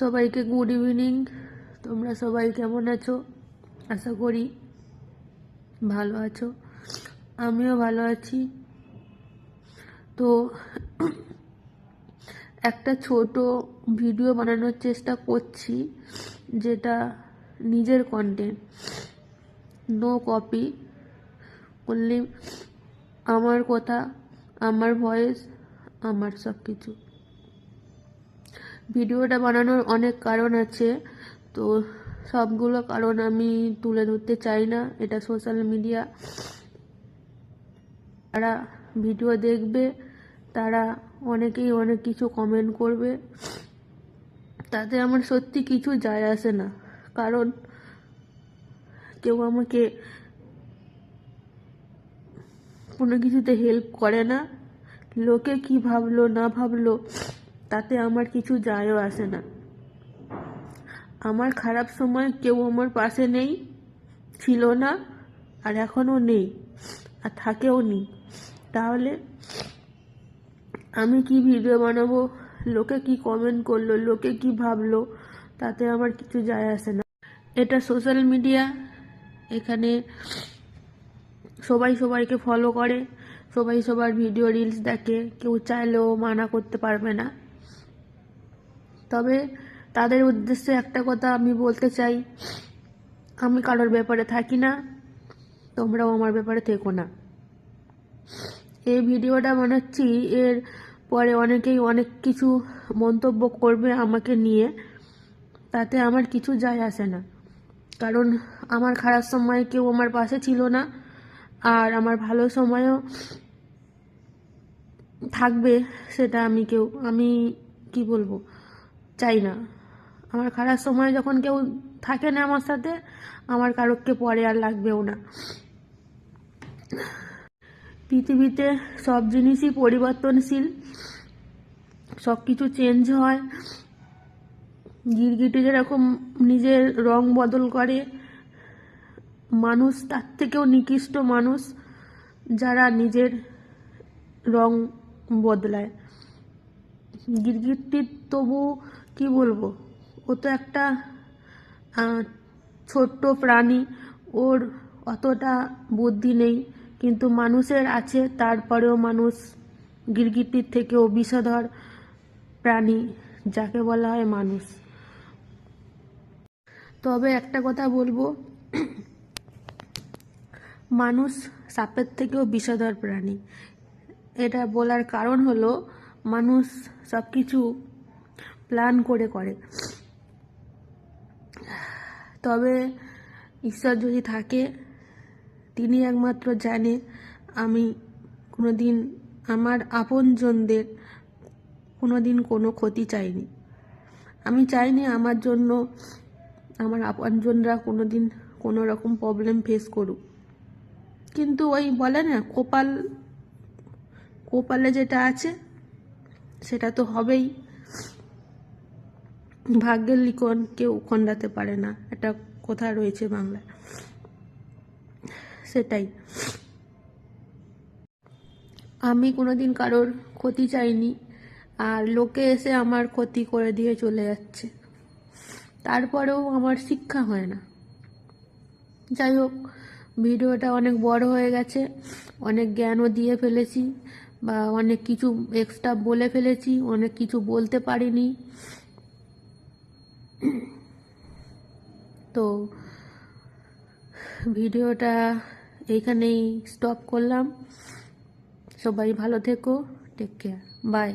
সবাইকে good evening. তোমরা সবাই কেমন আছো? আশা করি ভালো আছো। আমিও ভালো আছি। তো একটা ছোট ভিডিও বানানোর চেষ্টা করছি, যেটা নিজের কন্টেন্ট, নো কপি, অনলি আমার কথা, আমার ভয়েস, আমার সব কিছু। ভিডিওটা বানানোর অনেক কারণ আছে, তো সবগুলো কারণ আমি তুলে ধরতে চাই না। এটা সোশ্যাল মিডিয়া, যারা ভিডিও দেখবে তারা অনেকেই অনেক কিছু কমেন্ট করবে, তাতে আমার সত্যি কিছু যায় আসে না। কারণ কেউ আমাকে কোনো কিছুতে হেল্প করে না। লোকে কি ভাবলো না ভাবলো তাতে আমার কিছু যায়ও আসে না। আমার খারাপ সময় কেউ আমার পাশে নেই, ছিল না, আর এখনও নেই, আর থাকেও নি। তাহলে আমি কি ভিডিও বানাবো? লোকে কি কমেন্ট করলো, লোকে কি ভাবলো, তাতে আমার কিছু যায় আসে না। এটা সোশ্যাল মিডিয়া, এখানে সবাই সবাইকে ফলো করে, সবাই সবার ভিডিও রিলস দেখে, কেউ চাইলেও মানা করতে পারবে না। তবে তাদের উদ্দেশ্যে একটা কথা আমি বলতে চাই, আমি কারোর ব্যাপারে থাকি না, তোমরাও আমার ব্যাপারে থেকো না। এই ভিডিওটা বানাচ্ছি, এর পরে অনেকেই অনেক কিছু মন্তব্য করবে আমাকে নিয়ে, তাতে আমার কিছু যায় আসে না। কারণ আমার খারাপ সময় কেউ আমার পাশে ছিল না, আর আমার ভালো সময়ও থাকবে সেটা আমি কি বলবো, চাই না। আমার খারাপ সময় যখন কেউ থাকে না আমার সাথে, আমার কারোকে পরে আর লাগবেও না। পৃথিবীতে সব জিনিসই পরিবর্তনশীল, সব কিছু চেঞ্জ হয়। গিরগিটি যেরকম নিজের রং বদল করে, মানুষ তার থেকেও নিকৃষ্ট মানুষ যারা নিজের রং বদলায়। গিরগিটির তবু কি বলবো, ও তো একটা ছোট্ট প্রাণী, ওর অতটা বুদ্ধি নেই, কিন্তু মানুষের আছে। তারপরেও মানুষ গিরগিটির থেকেও বিষধর প্রাণী, যাকে বলা হয় মানুষ। তবে একটা কথা বলবো, মানুষ সাপের থেকেও বিষধর প্রাণী। এটা বলার কারণ হলো, মানুষ সব কিছু প্ল্যান করে করে। তবে ঈশ্বর যদি থাকে, তিনি একমাত্র জানে আমি কোনোদিন আমার আপনজনদের কোনোদিন কোনো ক্ষতি চাইনি। আমি চাইনি আমার জন্য আমার আপনজনরা কোনোদিন কোনো রকম প্রবলেম ফেস করুক। কিন্তু ওই বলে না, কপালে যেটা আছে সেটা তো হবেই। ভাগ্যের লিখন কেউ খণ্ডাতে পারে না, একটা কথা রয়েছে বাংলায়, সেটাই। আমি কোনোদিন কারোর ক্ষতি চাইনি, আর লোকে এসে আমার ক্ষতি করে দিয়ে চলে যাচ্ছে, তারপরেও আমার শিক্ষা হয় না। যাই হোক, ভিডিওটা অনেক বড় হয়ে গেছে, অনেক জ্ঞানও দিয়ে ফেলেছি, বা অনেক কিছু এক্সট্রা বলে ফেলেছি, অনেক কিছু বলতে পারিনি। তো ভিডিওটা এইখানেই স্টপ করলাম। সবাই ভালো থেকো, টেক কেয়ার, বাই।